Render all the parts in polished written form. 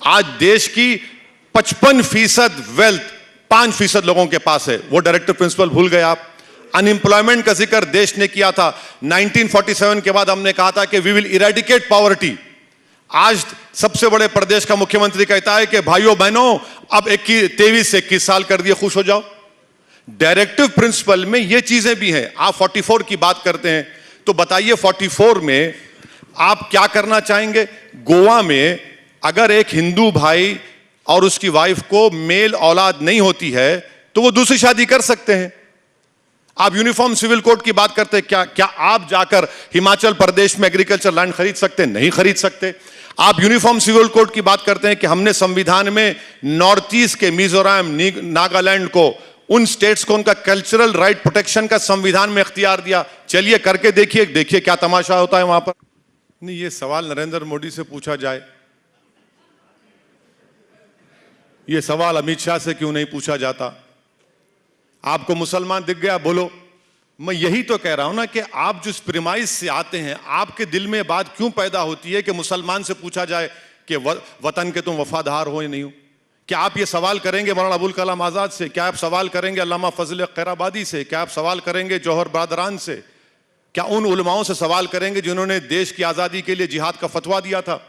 आज देश की 55% वेल्थ 5% लोगों के पास है। वो डायरेक्टर प्रिंसिपल भूल गए आप। अनएम्प्लॉयमेंट का जिक्र देश ने किया था। 1947 के बाद हमने कहा था कि वी विल इरेडिकेट पॉवर्टी। आज सबसे बड़े प्रदेश का मुख्यमंत्री कहता है कि भाइयों बहनों अब 23 से 21 साल कर दिए, खुश हो जाओ। डायरेक्टिव प्रिंसिपल में ये चीजें भी हैं। आप 44 की बात करते हैं तो बताइए 44 में आप क्या करना चाहेंगे? गोवा में अगर एक हिंदू भाई और उसकी वाइफ को मेल औलाद नहीं होती है तो वो दूसरी शादी कर सकते हैं। आप यूनिफॉर्म सिविल कोड की बात करते हैं, क्या आप जाकर हिमाचल प्रदेश में एग्रीकल्चर लैंड खरीद सकते हैं? नहीं खरीद सकते। आप यूनिफॉर्म सिविल कोड की बात करते हैं कि हमने संविधान में नॉर्थ ईस्ट के मिजोरम, नागालैंड को, उन स्टेट्स को उनका कल्चरल राइट प्रोटेक्शन का संविधान में इख्तियार दिया। चलिए करके देखिए क्या तमाशा होता है वहां पर। नहीं, ये सवाल नरेंद्र मोदी से पूछा जाए, ये सवाल अमित शाह से क्यों नहीं पूछा जाता? आपको मुसलमान दिख गया, बोलो। मैं यही तो कह रहा हूं ना कि आप जिस प्रिमाइस से आते हैं, आपके दिल में बात क्यों पैदा होती है कि मुसलमान से पूछा जाए कि वतन के तुम वफादार हो या नहीं हो? क्या आप ये सवाल करेंगे मौलाना अबुल कलाम आजाद से? क्या आप सवाल करेंगे अल्लामा फजल खैराबादी से? क्या आप सवाल करेंगे जौहर बरदरान से? क्या उन उलमाओं से सवाल करेंगे जिन्होंने देश की आजादी के लिए जिहाद का फतवा दिया था?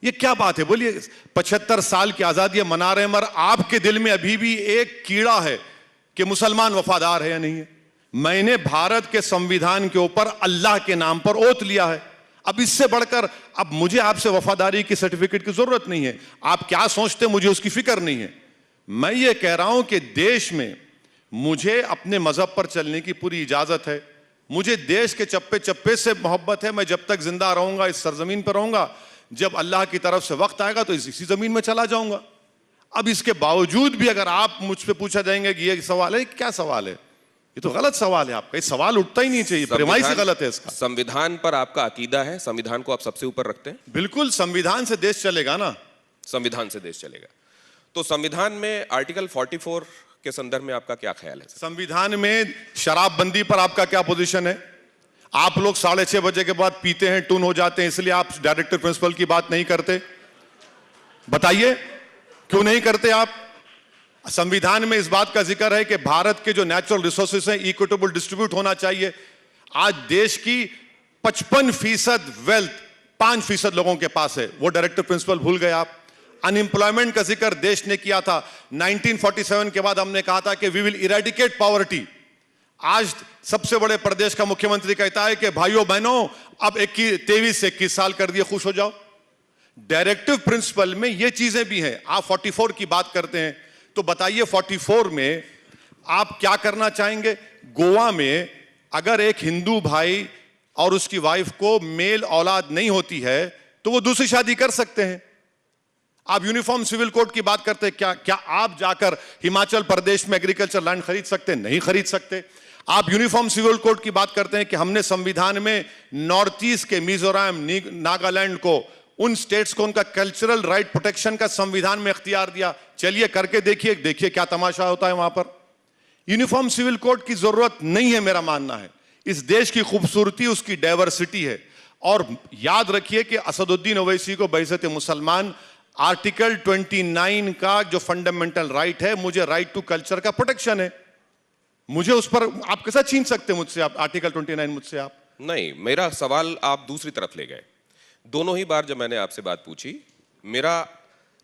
ये क्या बात है? बोलिए। 75 साल की आजादी मना रहे हैं, मगर आपके दिल में अभी भी एक कीड़ा है कि मुसलमान वफादार है या नहीं है। मैंने भारत के संविधान के ऊपर अल्लाह के नाम पर ओथ लिया है। अब इससे बढ़कर अब मुझे आपसे वफादारी की सर्टिफिकेट की जरूरत नहीं है। आप क्या सोचते मुझे उसकी फिक्र नहीं है। मैं ये कह रहा हूं कि देश में मुझे अपने मजहब पर चलने की पूरी इजाजत है। मुझे देश के चप्पे चप्पे से मोहब्बत है। मैं जब तक जिंदा रहूंगा, इस सरजमीन पर रहूंगा, जब अल्लाह की तरफ से वक्त आएगा तो इसी जमीन में चला जाऊंगा। अब इसके बावजूद भी अगर आप मुझ पे पूछा जाएंगे कि ये सवाल है, क्या सवाल है? ये तो गलत सवाल है आपका। ये सवाल उठता ही नहीं चाहिए, प्रेमाइस गलत है इसका। संविधान पर आपका अकीदा है, संविधान को आप सबसे ऊपर रखते हैं? बिल्कुल, संविधान से देश चलेगा ना। संविधान से देश चलेगा। तो संविधान में आर्टिकल 44 के संदर्भ में आपका क्या ख्याल है? संविधान में शराबबंदी पर आपका क्या पोजीशन है? आप लोग 6:30 बजे के बाद पीते हैं, टून हो जाते हैं, इसलिए आप डायरेक्टर प्रिंसिपल की बात नहीं करते। बताइए क्यों नहीं करते आप? संविधान में इस बात का जिक्र है कि भारत के जो नेचुरल रिसोर्सेस हैं इक्विटेबल डिस्ट्रीब्यूट होना चाहिए। आज देश की 55% वेल्थ 5% लोगों के पास है। वो डायरेक्टर प्रिंसिपल भूल गए आप। अनएम्प्लॉयमेंट का जिक्र देश ने किया था। 1947 के बाद हमने कहा था कि वी विल इरेडिकेट पॉवर्टी। आज सबसे बड़े प्रदेश का मुख्यमंत्री कहता है कि भाइयों बहनों अब 23 से 21 साल कर दिए, खुश हो जाओ। डायरेक्टिव प्रिंसिपल में ये चीजें भी हैं। आप 44 की बात करते हैं तो बताइए 44 में आप क्या करना चाहेंगे? गोवा में अगर एक हिंदू भाई और उसकी वाइफ को मेल औलाद नहीं होती है तो वो दूसरी शादी कर सकते हैं। आप यूनिफॉर्म सिविल कोड की बात करते हैं, क्या आप जाकर हिमाचल प्रदेश में एग्रीकल्चर लैंड खरीद सकते हैं? नहीं खरीद सकते। आप यूनिफॉर्म सिविल कोड की बात करते हैं कि हमने संविधान में नॉर्थ ईस्ट के मिजोरम, नागालैंड को, उन स्टेट्स को उनका कल्चरल राइट प्रोटेक्शन का संविधान में इख्तियार दिया। चलिए करके देखिए क्या तमाशा होता है वहां पर। यूनिफॉर्म सिविल कोड की जरूरत नहीं है, मेरा मानना है। इस देश की खूबसूरती उसकी डाइवर्सिटी है। और याद रखिए कि असदुद्दीन ओवैसी को बइज़्ज़त मुसलमान आर्टिकल 29 का जो फंडामेंटल राइट है, मुझे राइट टू कल्चर का प्रोटेक्शन है। मुझे उस पर आप कैसा छीन सकते हैं मुझसे? आप आर्टिकल 29 मुझसे आप नहीं। मेरा सवाल आप दूसरी तरफ ले गए। दोनों ही बार जब मैंने आपसे बात पूछी, मेरा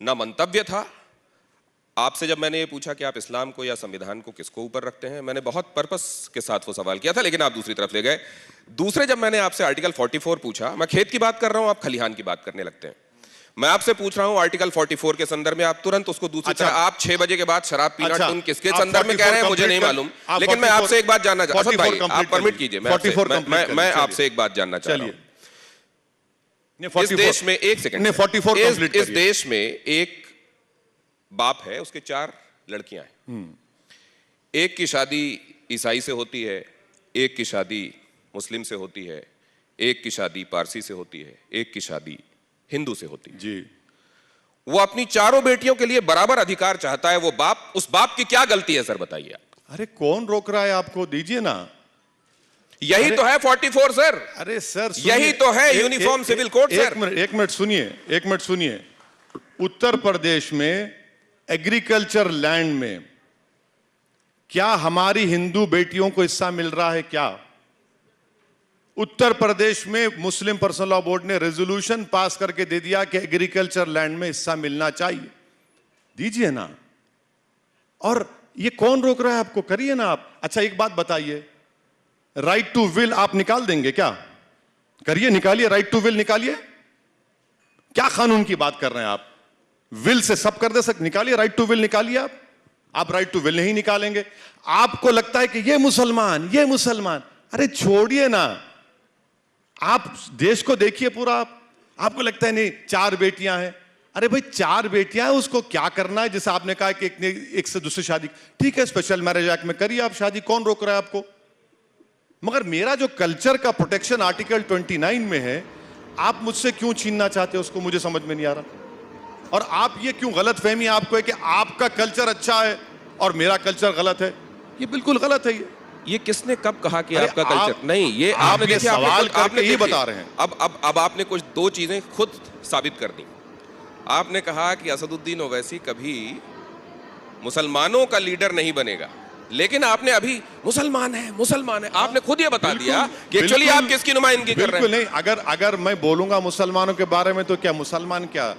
ना मंतव्य था आपसे। जब मैंने ये पूछा कि आप इस्लाम को या संविधान को किसको ऊपर रखते हैं, मैंने बहुत पर्पस के साथ वो सवाल किया था, लेकिन आप दूसरी तरफ ले गए। दूसरे जब मैंने आपसे आर्टिकल 44 पूछा, मैं खेत की बात कर रहा हूं, आप खलिहान की बात करने लगते हैं। मैं आपसे पूछ रहा हूं आर्टिकल 44 के संदर्भ में, आप तुरंत उसको दूसरी तरफ। आप 6 बजे के बाद शराब पीना तुम किसके संदर्भ में कह रहे हैं मुझे नहीं मालूम, लेकिन मैं आपसे एक बात जानना चाहता हूं। आप परमिट कीजिए, मैं आपसे एक बात जानना चाह रहा हूं। इस देश में एक सेकंड, इस देश में एक बाप है, उसके 4 लड़कियां हैं। एक की शादी ईसाई से होती है, एक की शादी मुस्लिम से होती है, एक की शादी पारसी से होती है, एक की शादी हिंदू से होती है जी। वो अपनी चारों बेटियों के लिए बराबर अधिकार चाहता है। वो बाप, उस बाप की क्या गलती है सर, बताइए आप। अरे कौन रोक रहा है आपको? दीजिए ना। यही तो है 44 सर। अरे सर यही तो है यूनिफॉर्म सिविल कोड सर। एक मिनट सुनिए। उत्तर प्रदेश में एग्रीकल्चर लैंड में क्या हमारी हिंदू बेटियों को हिस्सा मिल रहा है? क्या उत्तर प्रदेश में मुस्लिम पर्सनल लॉ बोर्ड ने रेजोल्यूशन पास करके दे दिया कि एग्रीकल्चर लैंड में हिस्सा मिलना चाहिए? दीजिए ना। और ये कौन रोक रहा है आपको? करिए ना आप। अच्छा एक बात बताइए, राइट टू विल आप निकाल देंगे क्या? करिए, निकालिए, राइट टू विल निकालिए। क्या कानून की बात कर रहे हैं आप? विल से सब कर दे सकते, निकालिए, राइट टू विल निकालिए आप राइट टू विल नहीं निकालेंगे। आपको लगता है कि ये मुसलमान, अरे छोड़िए ना, आप देश को देखिए पूरा। आपको लगता है नहीं 4 बेटियां हैं, अरे भाई 4 बेटियां हैं, उसको क्या करना है? जैसे आपने कहा कि एक से दूसरी शादी, ठीक है, स्पेशल मैरिज एक्ट में करिए आप शादी, कौन रोक रहा है आपको? मगर मेरा जो कल्चर का प्रोटेक्शन आर्टिकल 29 में है, आप मुझसे क्यों छीनना चाहते हो उसको? मुझे समझ में नहीं आ रहा। और आप ये क्यों गलत फहमी आपको है कि आपका कल्चर अच्छा है और मेरा कल्चर गलत है? ये बिल्कुल गलत है। ये किसने कब कहा कि अरे आपका कल्चर नहीं? ये आप आपने ये देखिए, सवाल करके आपने ही देखिए, बता रहे हैं। अब आपने कुछ 2 चीजें खुद साबित कर दी। आपने कहा कि असदुद्दीन ओवैसी कभी मुसलमानों का लीडर नहीं बनेगा, लेकिन आपने अभी मुसलमान है आपने खुद ये बता दिया कि एक्चुअली आप किसकी नुमाइंदगी कर रहे हैं। बिल्कुल नहीं। अगर मैं बोलूंगा मुसलमानों के बारे में तो क्या मुसलमान क्या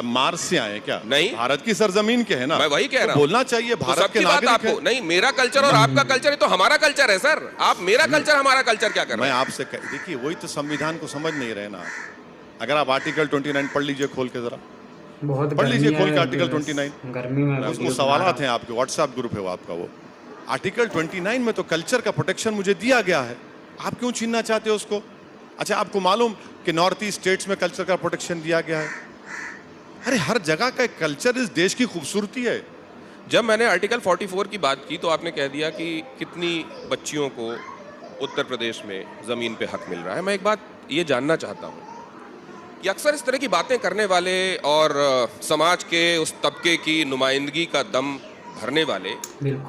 मार्स से आए क्या? नहीं, भारत की सरजमीन के है ना। मैं वही कह रहा तो हूं। बोलना चाहिए, भारत के नागरिक आपको हैं। नहीं, मेरा कल्चर और आपका कल्चर है तो हमारा कल्चर है सर। आप मेरा कल्चर हमारा कल्चर क्या कर रहे मैं हैं? आपसे देखिए, वही तो संविधान को समझ नहीं रहे ना। अगर आप आर्टिकल 29 पढ़ लीजिए खोल के, जरा बहुत पढ़ लीजिए खोल के गर्मी आर्टिकल है, 29। गर्मी में उसमें सवालात हैं आपके, व्हाट्सएप ग्रुप है वो आपका। वो आर्टिकल 29 में तो कल्चर का प्रोटेक्शन मुझे दिया गया है, आप क्यों छीनना चाहते हो उसको? अच्छा आपको मालूम कि नॉर्थ ईस्ट स्टेट्स में कल्चर का प्रोटेक्शन दिया गया है? अरे हर जगह का कल्चर इस देश की खूबसूरती है। जब मैंने आर्टिकल 44 की बात की तो आपने कह दिया कि कितनी बच्चियों को उत्तर प्रदेश में जमीन पे हक मिल रहा है। मैं एक बात ये जानना चाहता हूँ कि अक्सर इस तरह की बातें करने वाले और समाज के उस तबके की नुमाइंदगी का दम भरने वाले,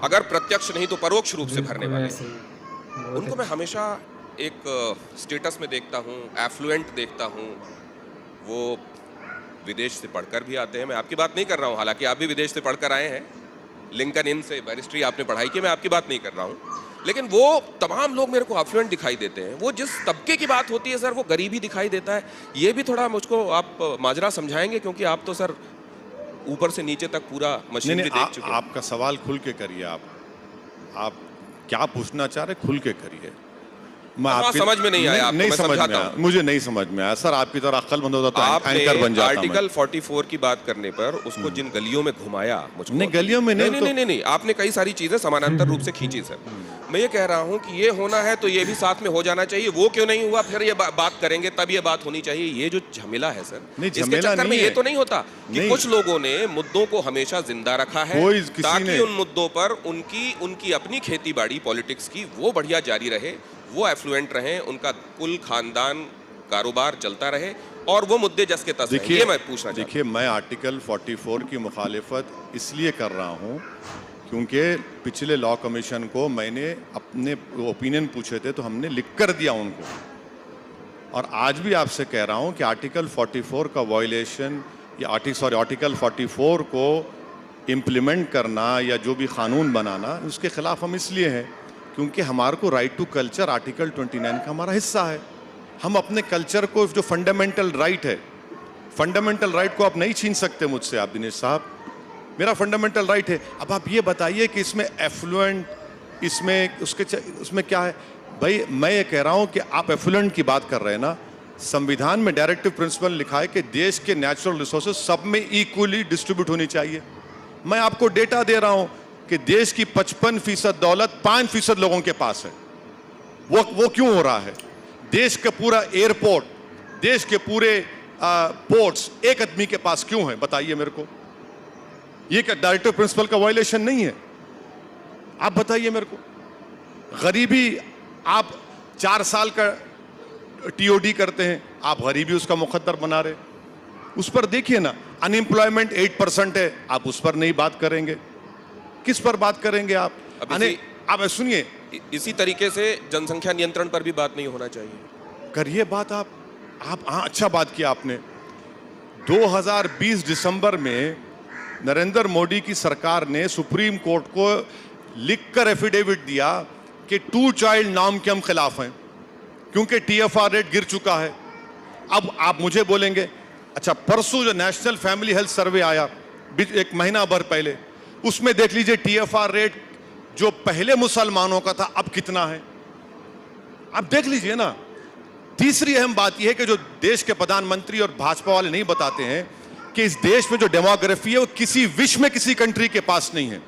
अगर प्रत्यक्ष नहीं तो परोक्ष रूप से भरने वाले, उनको मैं हमेशा एक स्टेटस में देखता हूँ, एफ्लुएंट देखता हूँ। वो विदेश से पढ़कर भी आते हैं। मैं आपकी बात नहीं कर रहा हूँ, हालांकि आप भी विदेश से पढ़कर आए हैं, लिंकन इन से बैरिस्ट्री आपने पढ़ाई की, मैं आपकी बात नहीं कर रहा हूँ। लेकिन वो तमाम लोग मेरे को एफ्लुएंट दिखाई देते हैं। वो जिस तबके की बात होती है सर, वो गरीबी दिखाई देता है। ये भी थोड़ा मुझको आप माजरा समझाएंगे, क्योंकि आप तो सर ऊपर से नीचे तक पूरा मशीन देख चुके हैं। आपका सवाल खुल के करिए। आप क्या पूछना चाह रहे, खुल के करिए। मैं आपकी समझ में नहीं आया आपको, नहीं मैं समझ में समझाता आया, हूं। मुझे नहीं समझ में आया सर। आपकी तरह अक्लमंद होता तो एंकर बन जाता। आर्टिकल 44 की बात करने पर उसको जिन गलियों में घुमाया, मुझको नहीं गलियों में नहीं, आपने कई सारी चीजें समानांतर रूप से खींची सर। मैं ये कह रहा हूं कि ये होना है तो ये भी साथ में हो जाना चाहिए। वो क्यों नहीं हुआ, फिर ये बात करेंगे, तब ये बात होनी चाहिए। ये जो झमेला है सर, इसके चक्कर में ये तो नहीं होता कि कुछ लोगों ने मुद्दों को हमेशा जिंदा रखा है ताकि उन मुद्दों पर उनकी अपनी खेती बाड़ी पॉलिटिक्स की वो बढ़िया जारी रहे, वो एफ्लुएंट रहे, उनका कुल खानदान कारोबार चलता रहे और वो मुद्दे जस के तस हैं। ये मैं पूछना चाहता हूं। देखिए, मैं आर्टिकल 44 की मुखालिफत इसलिए कर रहा हूं क्योंकि पिछले लॉ कमीशन को मैंने अपने ओपिनियन पूछे थे तो हमने लिख कर दिया उनको। और आज भी आपसे कह रहा हूं कि आर्टिकल 44 का वायलेशन या आर्टिकल 44 को इम्प्लीमेंट करना या जो भी कानून बनाना, उसके खिलाफ हम इसलिए हैं क्योंकि हमारे को राइट टू कल्चर आर्टिकल 29 का हमारा हिस्सा है। हम अपने कल्चर को, जो फंडामेंटल राइट है, फंडामेंटल राइट को आप नहीं छीन सकते मुझसे। आप दिनेश साहब, मेरा फंडामेंटल राइट है। अब आप ये बताइए कि इसमें एफ्लुएंट, उसमें क्या है? भाई मैं ये कह रहा हूं कि आप एफ्लुएंट की बात कर रहे हैं ना, संविधान में डायरेक्टिव प्रिंसिपल लिखा है कि देश के नेचुरल रिसोर्सेज सब में इक्वली डिस्ट्रीब्यूट होनी चाहिए। मैं आपको डेटा दे रहा हूं कि देश की 55% दौलत 5% लोगों के पास है। वो क्यों हो रहा है? देश का पूरा एयरपोर्ट, देश के पूरे पोर्ट्स एक आदमी के पास क्यों है? बताइए मेरे को। ये क्या डायरेक्टिव प्रिंसिपल का वायलेशन नहीं है? आप बताइए मेरे को। गरीबी, आप 4 साल का टीओडी करते हैं, आप गरीबी उसका मुकद्दर बना रहे। उस पर देखिए ना, अनएम्प्लॉयमेंट 8% है, आप उस पर नहीं बात करेंगे। किस पर बात करेंगे आप? आप सुनिए, इसी तरीके से जनसंख्या नियंत्रण पर भी बात नहीं होना चाहिए। करिए बात आप। हाँ, अच्छा बात किया आपने। 2020 दिसंबर में नरेंद्र मोदी की सरकार ने सुप्रीम कोर्ट को लिखकर एफिडेविट दिया कि 2 चाइल्ड नॉर्म के हम खिलाफ हैं, क्योंकि टीएफआर रेट गिर चुका है। अब आप मुझे बोलेंगे, अच्छा परसों जो नेशनल फैमिली हेल्थ सर्वे आया एक महीना भर पहले, उसमें देख लीजिए टीएफआर रेट जो पहले मुसलमानों का था अब कितना है, आप देख लीजिए ना। तीसरी अहम बात यह है कि जो देश के प्रधानमंत्री और भाजपा वाले नहीं बताते हैं कि इस देश में जो डेमोग्राफी है वो किसी विश्व में किसी कंट्री के पास नहीं है।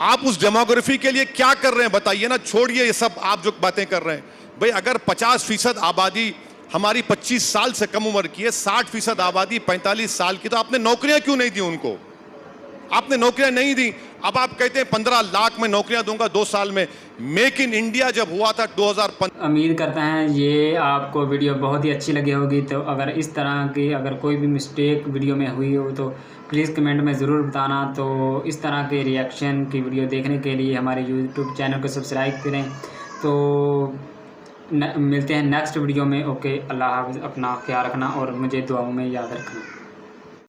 आप उस डेमोग्राफी के लिए क्या कर रहे हैं बताइए ना, छोड़िए ये सब आप जो बातें कर रहे हैं। भाई अगर 50% आबादी हमारी 25 साल से कम उम्र की है, 60% आबादी 45 साल की, तो आपने नौकरियां क्यों नहीं दी उनको? आपने नौकरियां नहीं दी। अब आप कहते हैं 15 लाख में नौकरियां दूंगा 2 साल में। मेक इन इंडिया जब हुआ था 2015। उम्मीद करते हैं ये आपको वीडियो बहुत ही अच्छी लगी होगी। तो अगर इस तरह की अगर कोई भी मिस्टेक वीडियो में हुई हो तो प्लीज़ कमेंट में ज़रूर बताना। तो इस तरह के रिएक्शन की वीडियो देखने के लिए हमारे यूट्यूब चैनल को सब्सक्राइब करें। तो मिलते हैं नेक्स्ट वीडियो में। ओके, अल्लाह हाफ़िज़। अपना ख्याल रखना और मुझे दुआओं में याद रखना।